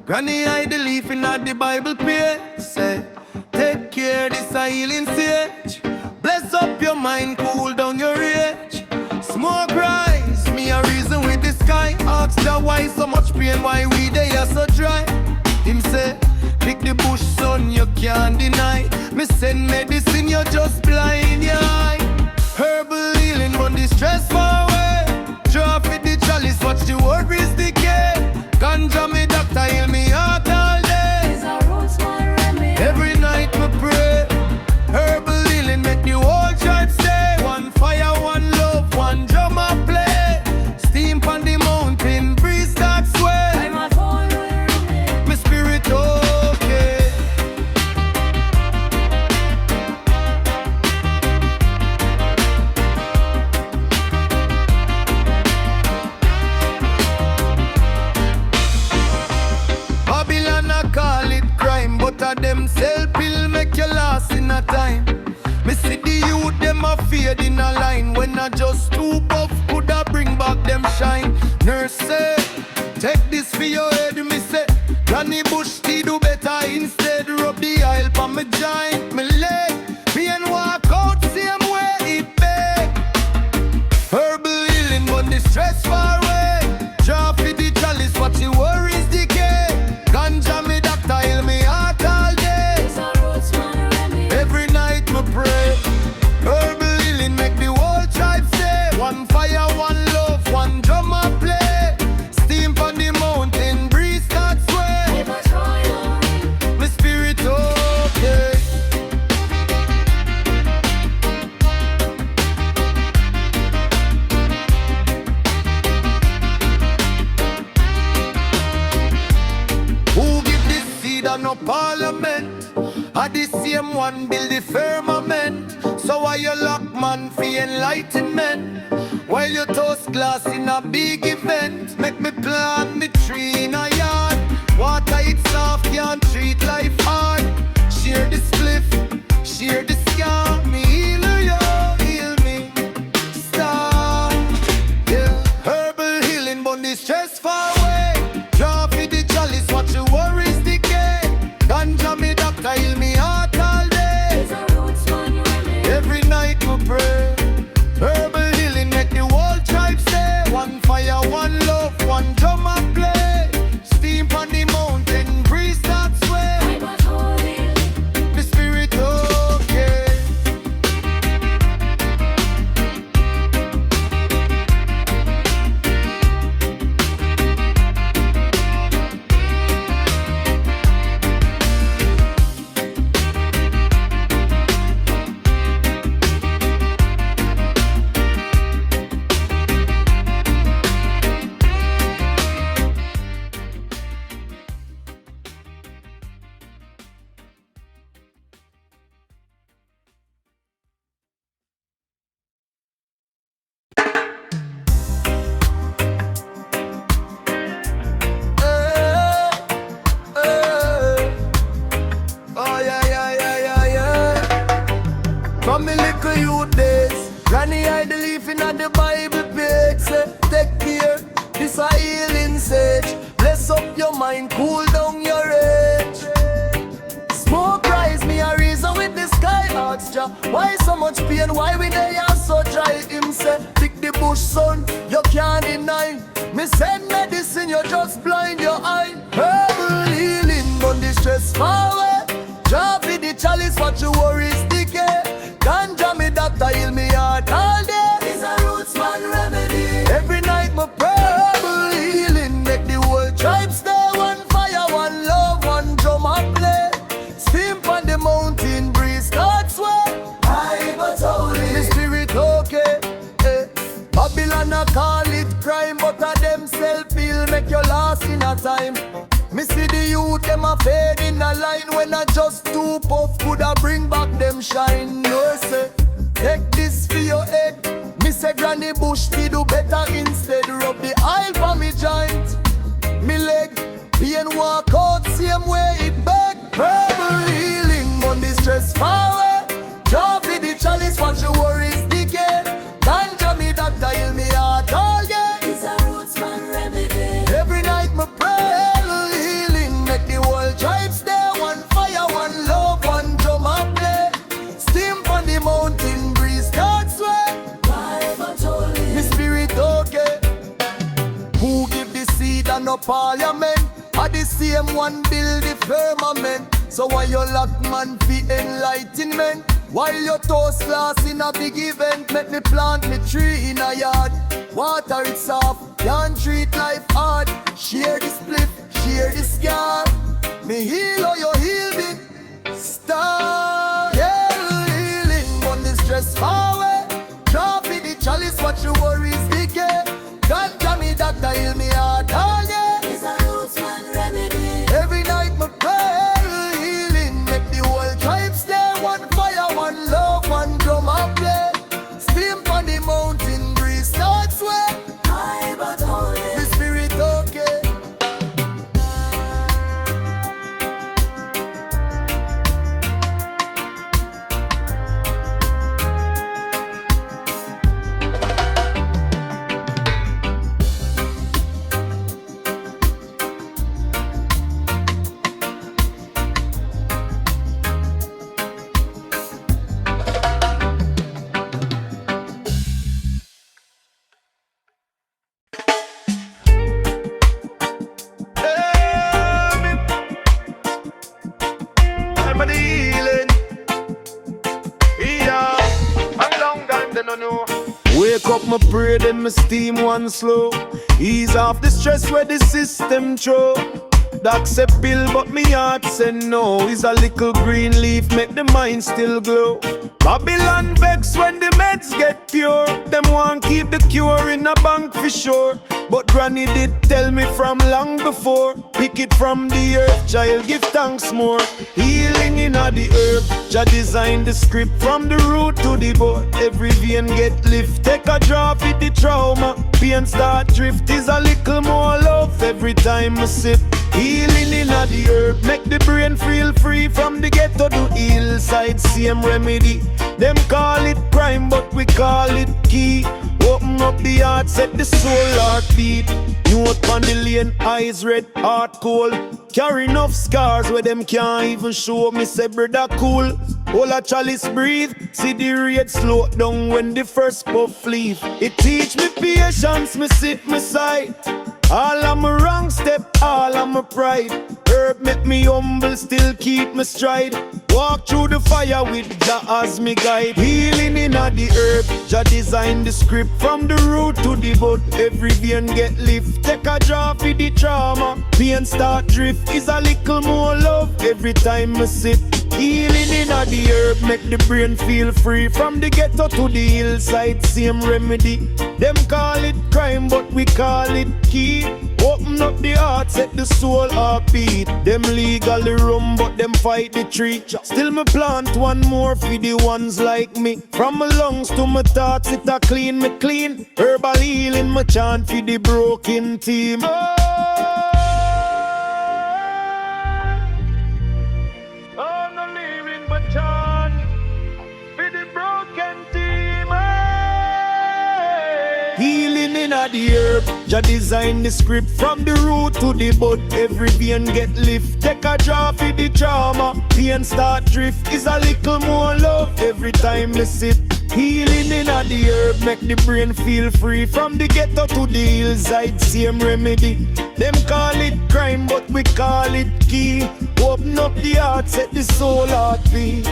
Granny hide the leaf in the Bible page. Say, take care, this a healing sage. Bless up your mind, cool down your rage. Smoke rise, me a reason with the sky. Ask the why so much pain, why we they are so dry. Him say, pick the bush, son, you can't deny. Me send medicine, you're just blind, yeah. Herbal healing, run the stress far away. Draw fit the chalice, watch the worries decay. Ganja me doctor, heal me heart all day. It's a roots man remedy. Every night me pray. Herbal healing make the whole tribe stay. One fire, one love, one drum I play. Steam on the mountain, breeze start sway. I'm a phone remedy. My spirit okay. Babylon I call it crime, but a them sell pill make you last in a time. Me see the youth them a fade in a line. When I just too buff, coulda bring back them shine. Nurse say, take this for your head. Me say, Granny Bush tea do better instead. Rub the oil pa me joint, me leg. Me and walk out same way it beg. Herbal healing, but the stress far away. Draw for the chalice, watch the worries decay. Ganja me doctor, heal me heart all day. It's a roots man remedy. Every night me pray. Herbal healing make the whole tribe stay. One fire, one love, one drum I play. Steam on the mountain, breeze start sway. I'm a trial. My spirit okay. Who give this seed and no parliament? I the same one build the firmament. So why you lock man for enlightenment? While you toast glass in a big event. Make me plant the tree in a yard. Water it soft, can't treat life hard. Share the spliff, share the scar. Me healer, you heal me. Star, yeah. Herbal healing, but the stress far away. Draw for the chalice, watch the worries decay. Ganja me doctor, heal me heart all day. It's a roots man remedy. Every night we pray. Herbal healing make the whole tribe stay. One fire, one love, one drum I play. Steam on the mountain, breeze start sway. I'm a holy. The spirit okay. Oh yeah. From me little youth days, Granny hide the leaf in the Bible page. Say, take care, this a healing sage. Bless up your mind, cool down your rage. Smoke rise, me a reason with the sky. Ask Jah, why so much pain, why we they are so dry. Him say, pick the bush, son, you can't deny. Me send medicine, you just blind your eye. Herbal healing, but the stress far away. Drop in the chalice, watch your worries decay. Ganja me doctor, heal me heart all day. It's a roots man remedy. Every night my prayer, herbal healing make the whole tribe stay. One fire, one love, one drum I play. Steam on the mountain, breeze start sway. I'm a holy. The spirit okay. Babylon I call it crime, but a them self-heal make you last in a time. Me see the youth them a fade in a line. When I just too puff, coulda bring back them shine. No say, take this for your head. Me say Granny Bush we do better instead. Rub the oil for me joint, me leg. Pain walk out same way it beg. Herbal healing, but the stress far away. Draw for the chalice, watch your worries decay. Ganja me doctor, heal me heart all day. It's a roots man remedy. Every night me pray, healing I the same one build the firmament. So why you lock man for enlightenment? While your toast glass in a big event, make me plant me tree in a yard. Water it soft, can't treat life hard. Share the split, share the scar. Me heal or you heal me. Start healing, burn the stress far away. Drop in the chalice, watch your worries decay. Ganja me doctor, heal me heart all day. It's a roots man remedy. Every night my prayer healing, make the whole tribe stay. One fire, one love, one drum and play. Steam on the mountain breeze, start sweat. High but holy. The spirit okay. Wake up, my pray, then my steam one slow. Ease off the stress where the system throw. That's a pill, but me heart say no. Is a little green leaf, make the mind still glow. Babylon vex when the meds get pure. Them want keep the cure in a bank for sure. But granny did tell me from long before. Pick it from the earth, child, give thanks more. Healing in a the herb, Jah design the script from the root to the bud. Every vein get lift, take a drop with the trauma. Pain start drift, is a little more love every time I sip. Healing in a the herb, make the brain feel free from the ghetto to hillside, same remedy. Them call it crime, but we call it key. Open up the heart, set the soul heartbeat. Note on the lane, eyes red, heart cold. Carry enough scars where them can't even show. Me say brother cool. Hold a chalice, breathe. See the rate slow down when the first puff leave. It teach me patience, me sit my side. All of my wrong step, all of my pride. Herb make me humble, still keep me stride. Walk through the fire with Jah as me guide. Healing in a the herb, Jah design the script from the root to the bud. Every vein get lift, take a draw for the trauma. Pain start drift, is a little more love every time I sip. Healing in a the herb, make the brain feel free. From the ghetto to the hillside, same remedy. Them call it crime, but we call it key. Open up the heart, set the soul heartbeat. Them legally rum, but them fight the tree. Still me plant one more for the ones like me. From my lungs to my thoughts, it a clean me clean. Herbal healing, my chant for the broken team. Healing in a the herb, Jah design the script from the root to the bud. Every vein get lift, take a draw for the trauma. Pain start drift, is a little more love every time me sip. Healing in a the herb, make the brain feel free. From the ghetto to the hillside, same remedy. Them call it crime, but we call it key. Open up the heart, set the soul heartbeat.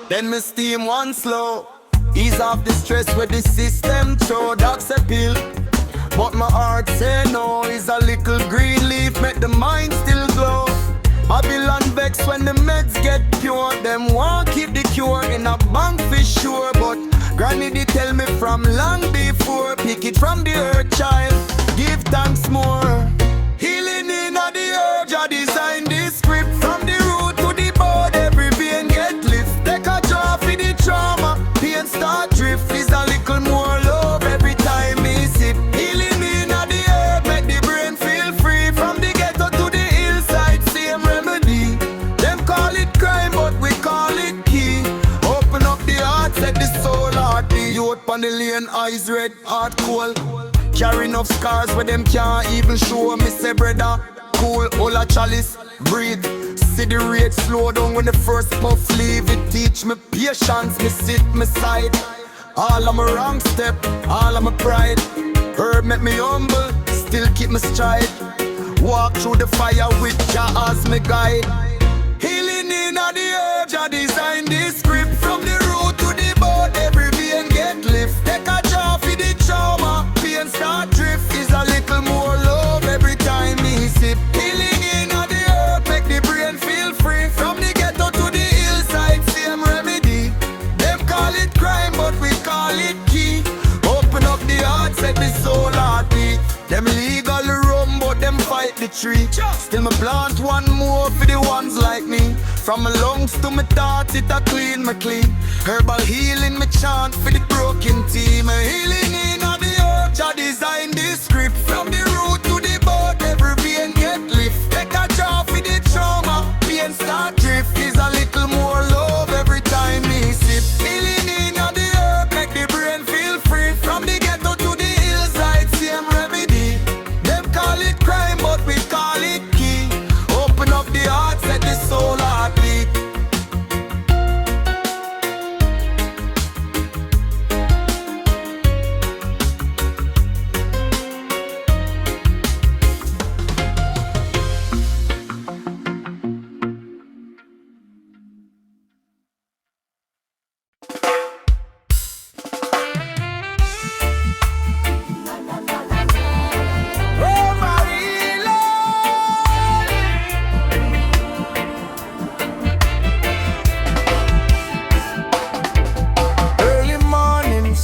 Then me steam one slow. Ease off the stress where the system throw. That's a pill, but my heart say no. Is a little green leaf, make the mind still glow. Babylon vex when the meds get pure. Them want keep the cure in a bank for sure. But granny did tell me from long before. Pick it from the earth, child, give thanks more. Healing in a the earth, Jah design this script from the root to on the lane, eyes red, heart cold. Carry enough scars where them can't even show. Me say brother, cool, all a chalice, breathe. See the rate slow down when the first puff leave. It teach me patience, me sit me side. All of my wrong step, all of my pride. Herb make me humble, still keep me stride. Walk through the fire with Jah as me guide. Healing in the herbs, Jah design this script. From the root to the bud, every vein get lift. Take a jaw for the trauma, pain start drift. Is a little more love every time me sip. Healing in the herb, make the brain feel free. From the ghetto to the hillside, same remedy. Them call it crime, but we call it key. Open up the heart, set the soul heartbeat. Them legal rum, but them fight the tree. Still me plant one more for the ones like me. From my lungs to my thoughts, it a clean me clean. Herbal healing me chant for the broken team. A healing in the earth, Jah design this script. From the root to the bud, every vein get lift. Take a jaw for the trauma, pain start drift. Is a little more love every time me sip. Healing in the earth, make the brain feel free. From the ghetto to the hillside, same remedy. Them call it crime, but we call it key. Open up the heart, set the soul heartbeat.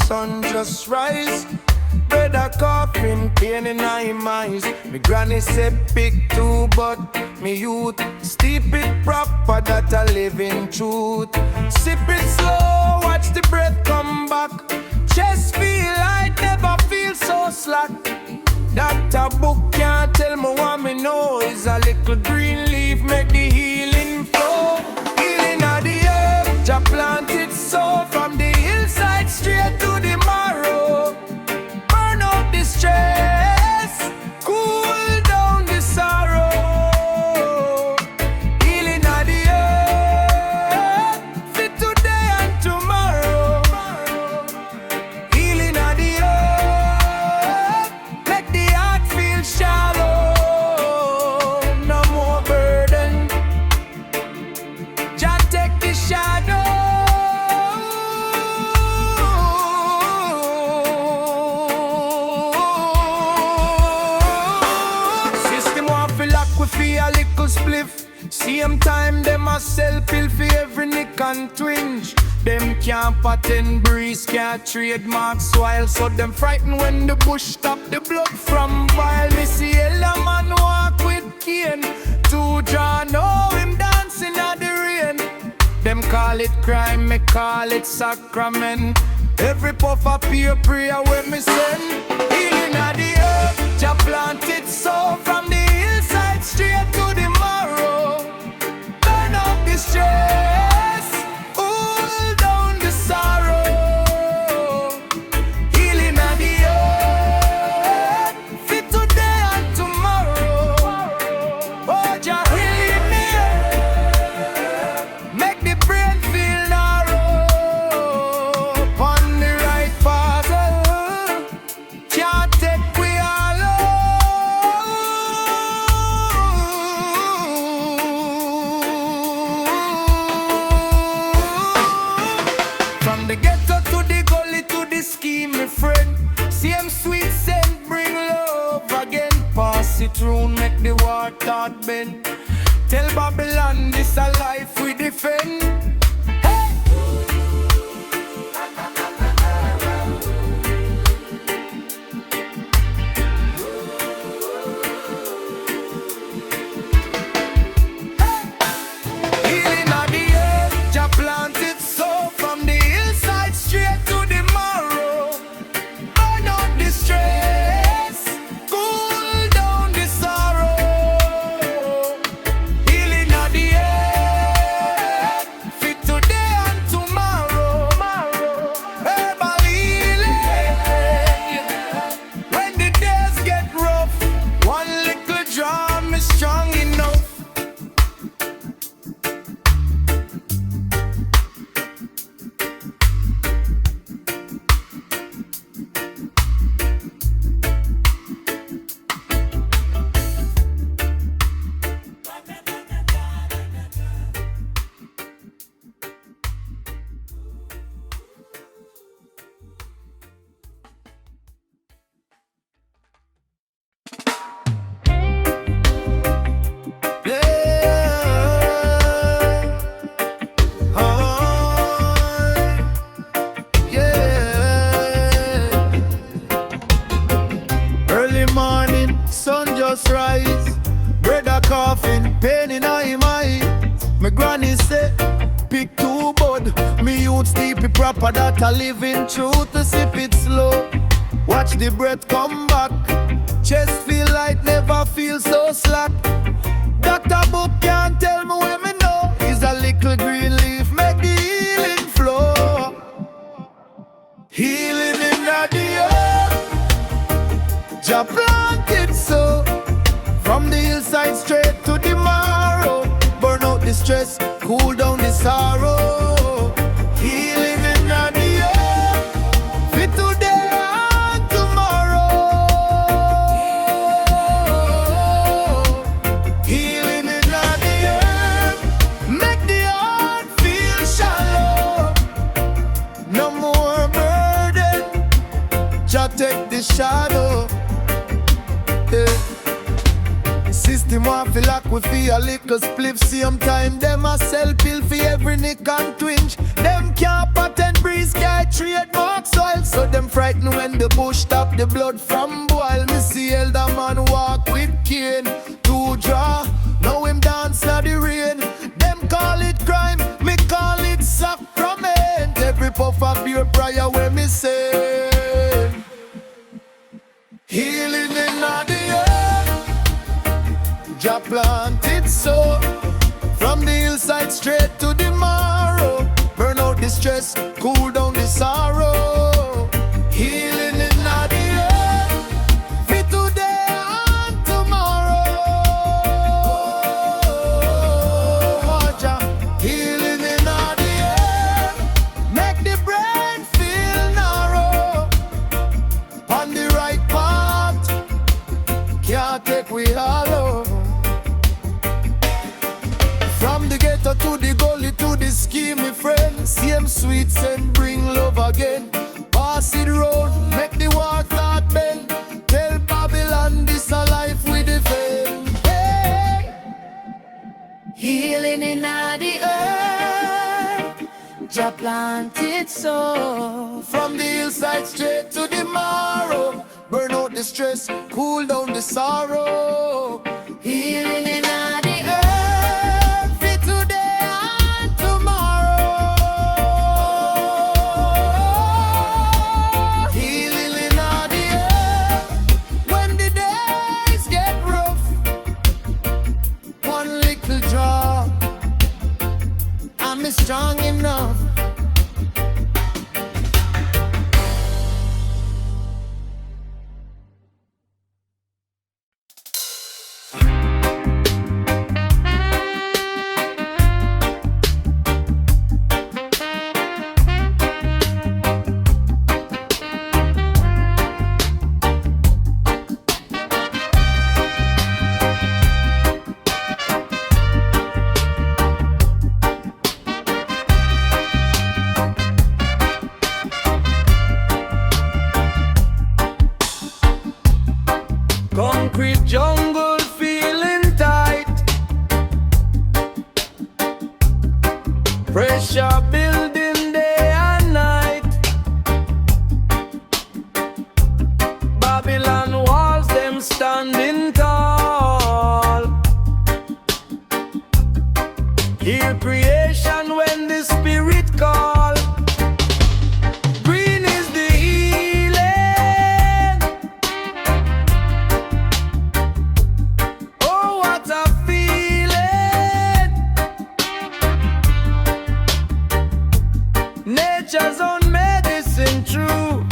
Sun just rise, bread a coffin, pain in him eyes. Me granny said pick two, but me youth steep it proper, that a living truth. Sip it slow, watch the breath come back. Chest feel light, never feel so slack. That a book can't tell me what me know. Is a little green leaf make the healing flow. Healing of the herb, Jah plant it so. From the hillside straight to the marrow. Burn out the stress, cool down the sorrow. Healing of the earth, fit today and tomorrow. Healing of the earth, make the heart feel shallow. No more burden, Jah take the shadow. A little spliff. Same time them a sell pill for every nick and twinge. Them can't patent breeze, can't trademark swile. So them frightened when the bush stop the blood from wild. Me see a man walk with cane. Two draw know him dancing at the rain. Them call it crime, me call it sacrament. Every puff of peer prayer when me send. Healing of the earth, Jah plant it so. From the hillside straight to the marrow. Burn up the stress, cool down the sorrow. Healing of the earth, fit today and tomorrow. Oh, Jah heal me, make the brain feel narrow. On the right path, can't take we all. me say, pick two bud. Me youth steep it proper, that a living truth. To sip it slow, watch the breath come back. Chest feel light, never feel so slack. Doctor book can't tell me where me know. Is a little green leaf, make the healing flow. Healing in the earth, Jah planted so. From the hillside straight to the marrow. Burn out the stress, cool down the sorrow. Healing in the earth, fit today and tomorrow. Healing in the earth, make the heart feel shallow. No more burden, Jah take the shadow. System want feel like we feel a little spliff. Same time them a sell pill for every nick and twinge. Them can't patent breeze, can't trademark soil. So them frightened when the bush stop the blood from boil. Me see elder man walk with cane to draw. Now him dance na the rain. Them call it crime, me call it sacrament. Every puff of pure prayer when me say healing in the earth, Jah planted so. From the hillside straight to the marrow. Burn out the stress, cool down the sorrow. Healing in the earth, fit today and tomorrow. Jah, healing in the earth, make the brain feel narrow. On the right path, can't take we hollow. From the ghetto to the gully to the scheme, my friend. Same sweet scent, bring love again. Pass it round, make the war start bend. Tell Babylon this a life we defend. Hey! Healing in the earth, Jah planted so. From the hillside straight to the marrow. Burn out the stress, cool down the sorrow. Healing in the earth, fit today and tomorrow. Healing in the earth, when the days get rough. One little drop, I'm strong enough. Concrete jungle feeling tight. Pressure building day and night. Babylon walls, them standing tall. Hear creation when the spirit call. Green is the healing. Oh, what a feeling. Nature's own medicine true.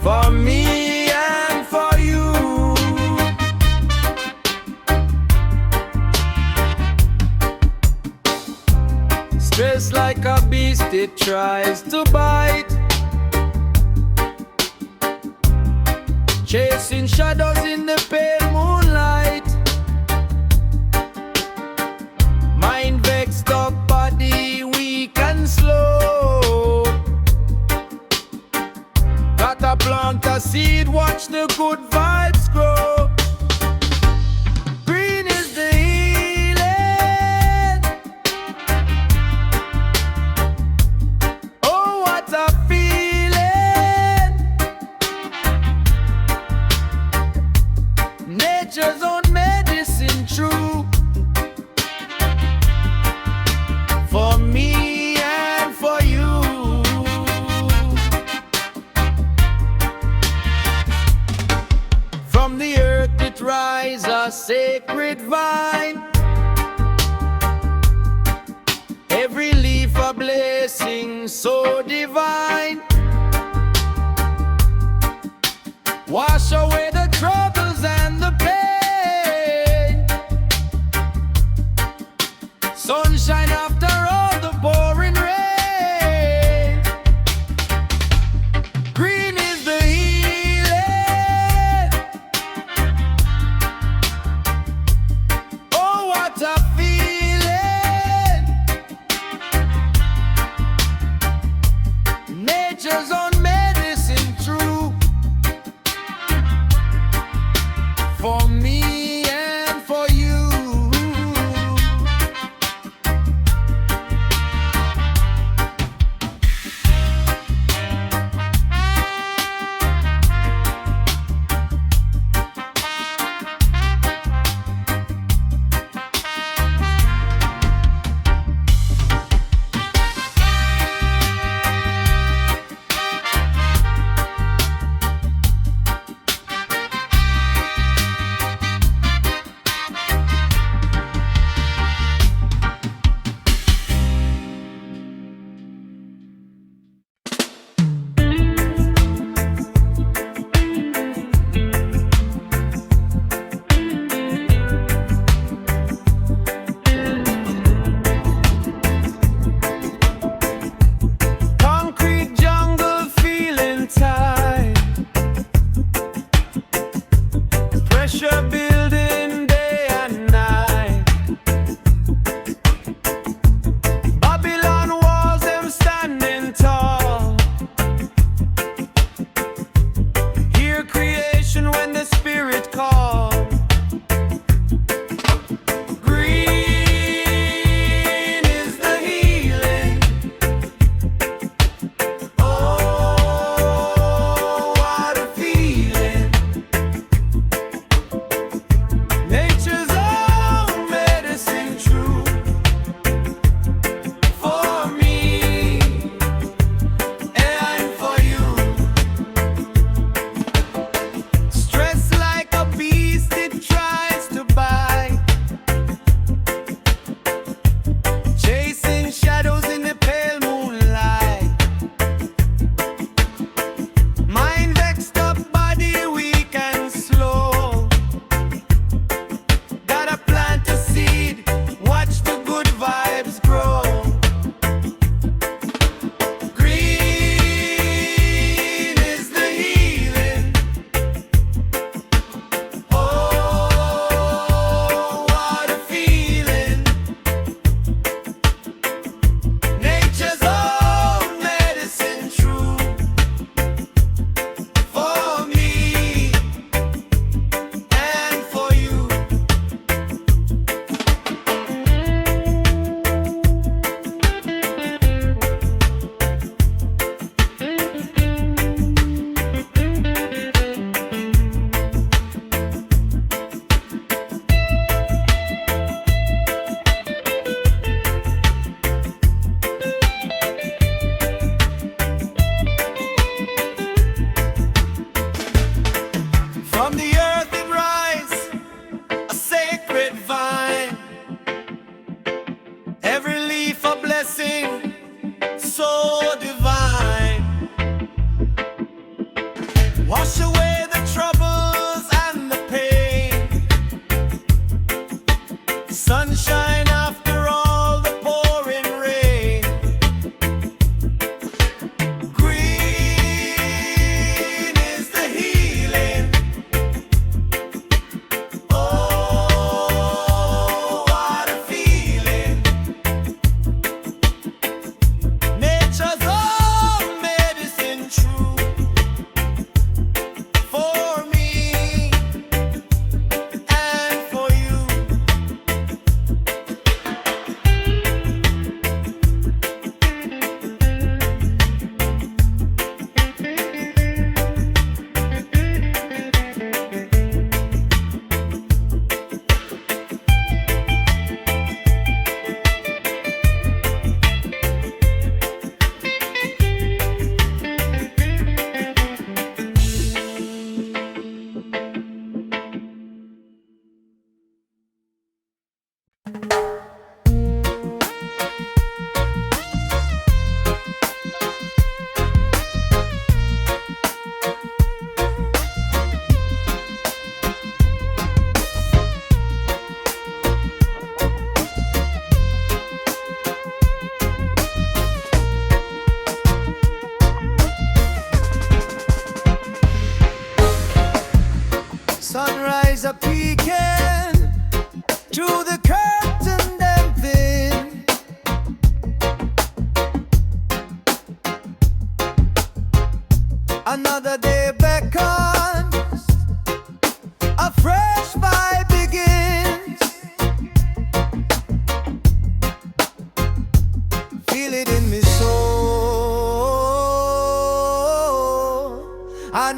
For me and for you. Stress like a beast, it tries to bite. Chasing shadows in the pale moonlight. Mind vexed up, body weak and slow. Gotta plant a seed, watch the good vibes grow. Green is the healing. Oh, what a feeling. Nature's own medicine. so divine. Wash away the troubles and the pain. Sunshine after all the pouring rain. Green is the healing. Oh, what a feeling. Nature's own medicine true. For me and for you.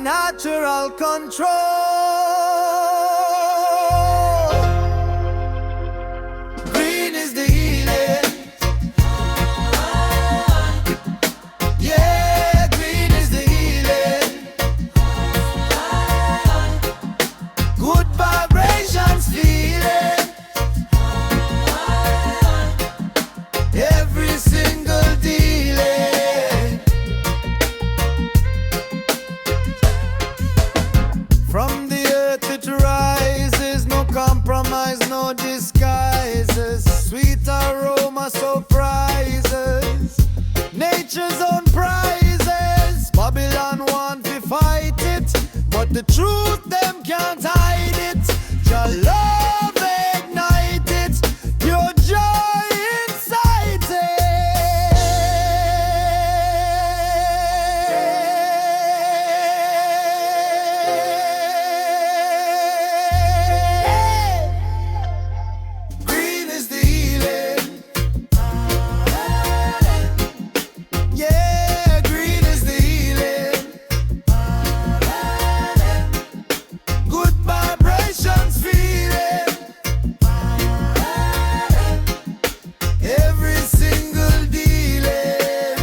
natural control. Green is the healing. Yeah, green is the healing. Good vibrations feeling. Every single dealing. From the earth it rises, no compromise, no disguises. Sweet aroma surprises, nature's own prizes. Babylon want to fight it, but the truth them can't hide it. Your love ignite it, your joy incite it. Green is the healing. Yeah, green is the healing. Good vibrations feeling. Every single dealing.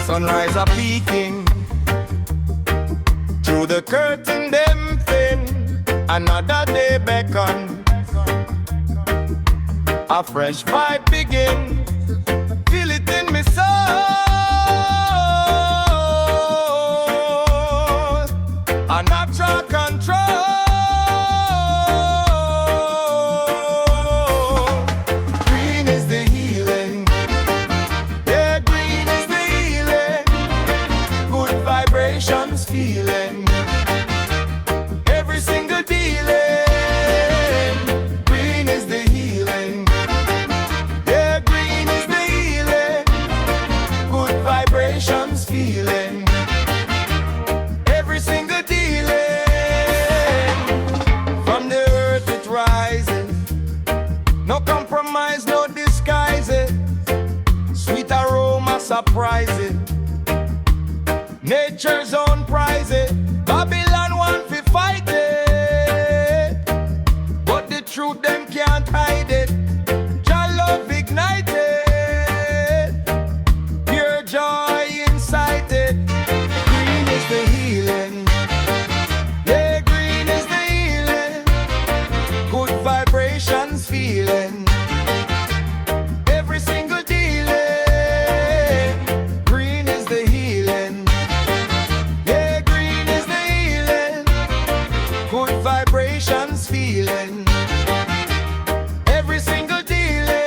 Sunrise a peeking through the curtain, them thin. Another day beckon, a fresh vibe begin. Feel it in me soul. A natural control. Green is the healing. Yeah, green is the healing. Good vibrations feeling. Every single dealing. Green is the healing. Yeah, green is the healing. Good vibrations feeling. Every single dealing. From the earth it rises. No compromise, no disguise it. Sweet aroma surprising. Nature's own prize it. Babylon want to fight it, but the truth them can't hide it. Your love ignited, pure joy incited. Green is the healing. Yeah, green is the healing. Good vibrations feeling. Every single dealing. Green is the healing. Yeah, green is the healing. Good vibrations feeling. Every single dealing.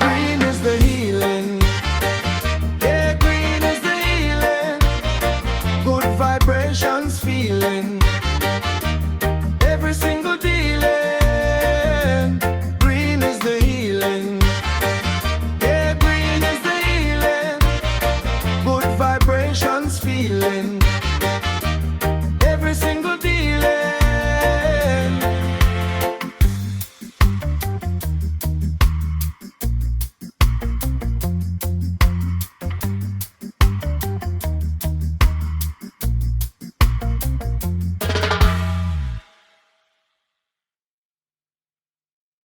Green is the healing. Yeah, green is the healing. Good vibrations feeling.